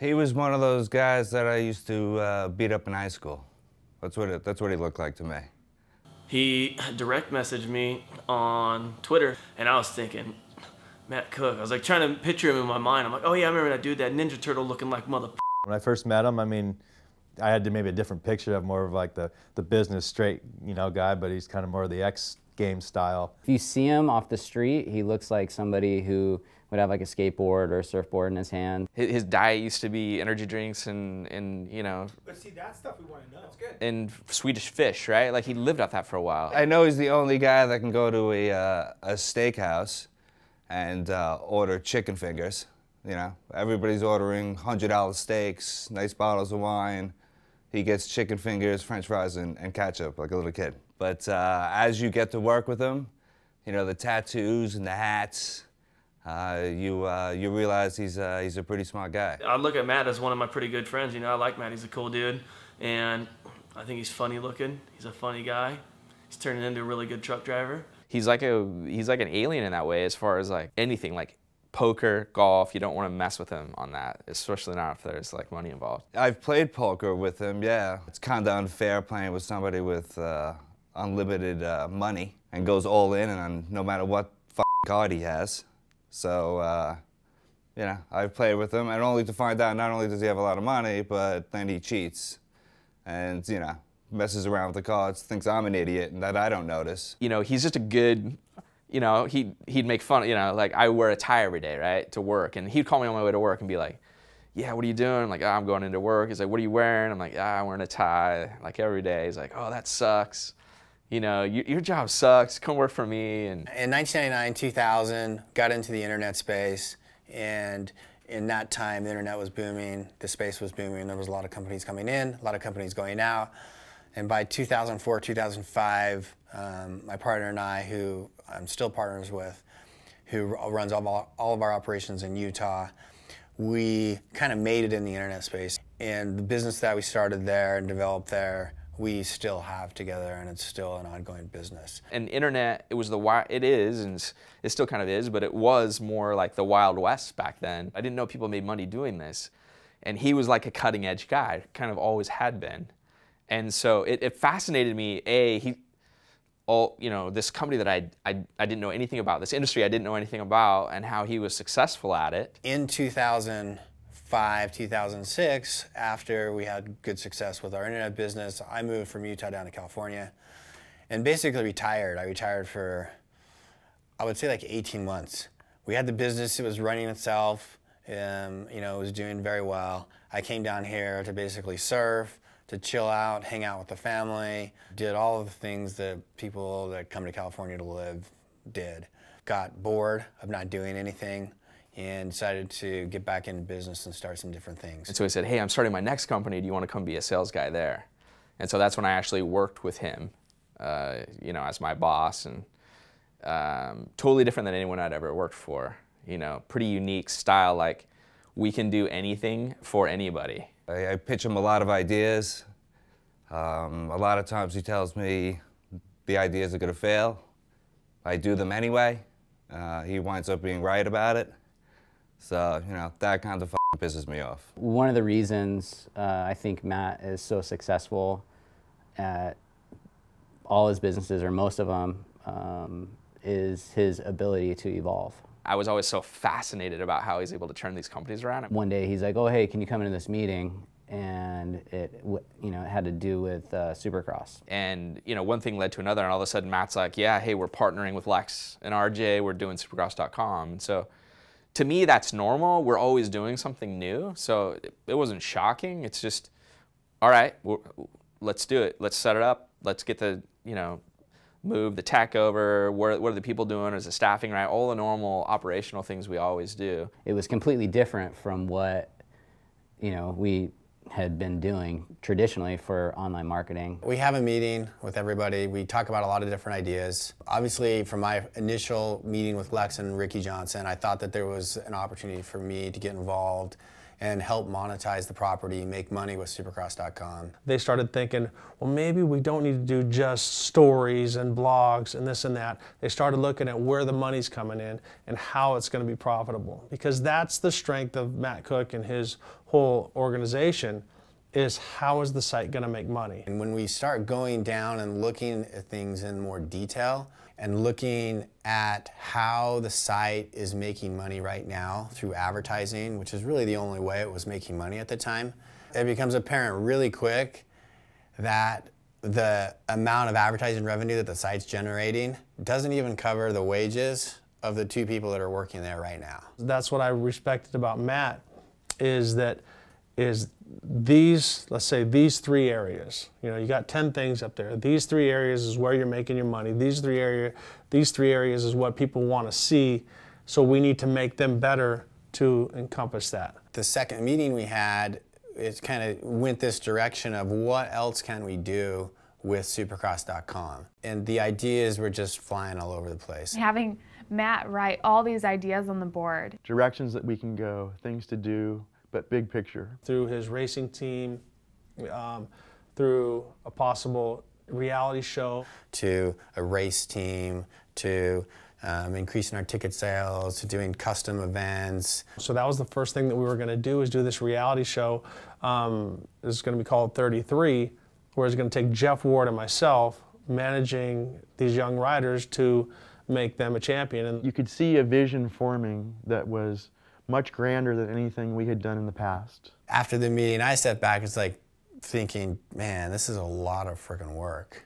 He was one of those guys that I used to beat up in high school. That's what he looked like to me. He direct messaged me on Twitter, and I was thinking, Matt Cook. I was like trying to picture him in my mind. I'm like, oh yeah, I remember that dude, that Ninja Turtle looking like mother. When I first met him, I mean, I had maybe a different picture of more of like the business straight, guy, but he's kind of more of the X game style. If you see him off the street, he looks like somebody who would have like a skateboard or a surfboard in his hand. His diet used to be energy drinks and But see, that's stuff we want to know. That's good. and Swedish fish, right? Like he lived off that for a while. I know he's the only guy that can go to a steakhouse and order chicken fingers. Everybody's ordering $100 steaks, nice bottles of wine. He gets chicken fingers, French fries, and ketchup like a little kid. But as you get to work with him, the tattoos and the hats, you realize he's a pretty smart guy. I look at Matt as one of my pretty good friends. I like Matt. He's a cool dude, and I think he's funny looking. He's a funny guy. He's turning into a really good truck driver. He's like an alien in that way, as far as like anything like poker, golf. You don't want to mess with him on that, especially not if there's like money involved. I've played poker with him. Yeah, it's kind of unfair playing with somebody with unlimited money and goes all in and no matter what card he has. So, I've played with him, and only to find out not only does he have a lot of money, but then he cheats and, messes around with the cards, thinks I'm an idiot and that I don't notice. He's just a good, he'd make fun, like I wear a tie every day, right, to work, and he'd call me on my way to work and be like, yeah, what are you doing? I'm like, I'm going into work. He's like, what are you wearing? I'm like, I'm wearing a tie, like every day. He's like, oh, that sucks. Your job sucks, come work for me. And in 1999, 2000, got into the internet space, and in that time, the internet was booming, the space was booming, there was a lot of companies coming in, a lot of companies going out. And by 2004, 2005, my partner and I, who I'm still partners with, who runs all of our operations in Utah, we kind of made it in the internet space. And the business that we started there and developed there, we still have together, and it's still an ongoing business. And internet, it is, and it still kind of is, but it was more like the Wild West back then. I didn't know people made money doing this. And he was like a cutting edge guy, kind of always had been. And so it fascinated me, this company that I didn't know anything about, this industry I didn't know anything about, and how he was successful at it. In 2005, 2006, after we had good success with our internet business, I moved from Utah down to California and basically retired. I retired for, I would say like 18 months. We had the business, it was running itself, it was doing very well. I came down here to basically surf, to chill out, hang out with the family, did all of the things that people that come to California to live did. Got bored of not doing anything and decided to get back into business and start some different things. And so he said, hey, I'm starting my next company, do you want to come be a sales guy there? And so that's when I actually worked with him, as my boss, and totally different than anyone I'd ever worked for. Pretty unique style, like we can do anything for anybody. I pitch him a lot of ideas. A lot of times he tells me the ideas are going to fail. I do them anyway. He winds up being right about it. So, that kind of pisses me off. One of the reasons I think Matt is so successful at all his businesses, or most of them, is his ability to evolve. I was always so fascinated about how he's able to turn these companies around. One day he's like, oh, hey, can you come into this meeting? And it had to do with Supercross. And one thing led to another, and all of a sudden Matt's like, yeah, hey, we're partnering with Lex and RJ, we're doing Supercross.com. And so to me, that's normal. We're always doing something new. So it wasn't shocking. It's just, all right, let's do it. Let's set it up. Let's get the, move the tech over, what are the people doing, is the staffing right, all the normal operational things we always do. It was completely different from what we had been doing traditionally for online marketing. We have a meeting with everybody. We talk about a lot of different ideas. Obviously, from my initial meeting with Lex and Ricky Johnson, I thought that there was an opportunity for me to get involved and help monetize the property, make money with Supercross.com. They started thinking, well, maybe we don't need to do just stories and blogs and this and that. They started looking at where the money's coming in and how it's going to be profitable. Because that's the strength of Matt Cook and his whole organization, is how is the site going to make money? And when we start going down and looking at things in more detail and looking at how the site is making money right now through advertising, which is really the only way it was making money at the time, it becomes apparent really quick that the amount of advertising revenue that the site's generating doesn't even cover the wages of the 2 people that are working there right now. That's what I respected about Matt, is these, let's say these 3 areas. You know, you got 10 things up there. These 3 areas is where you're making your money. These three areas is what people want to see. So we need to make them better to encompass that. The second meeting we had, it kind of went this direction of what else can we do with Supercross.com. And the ideas were just flying all over the place. Having Matt write all these ideas on the board. Directions that we can go, things to do, but big picture. Through his racing team, through a possible reality show. To a race team, to increasing our ticket sales, to doing custom events. So that was the first thing that we were going to do, is do this reality show. It's going to be called 33, where it's going to take Jeff Ward and myself managing these young riders to make them a champion. And you could see a vision forming that was much grander than anything we had done in the past. After the meeting, I stepped back, it's like thinking, man, this is a lot of freaking work.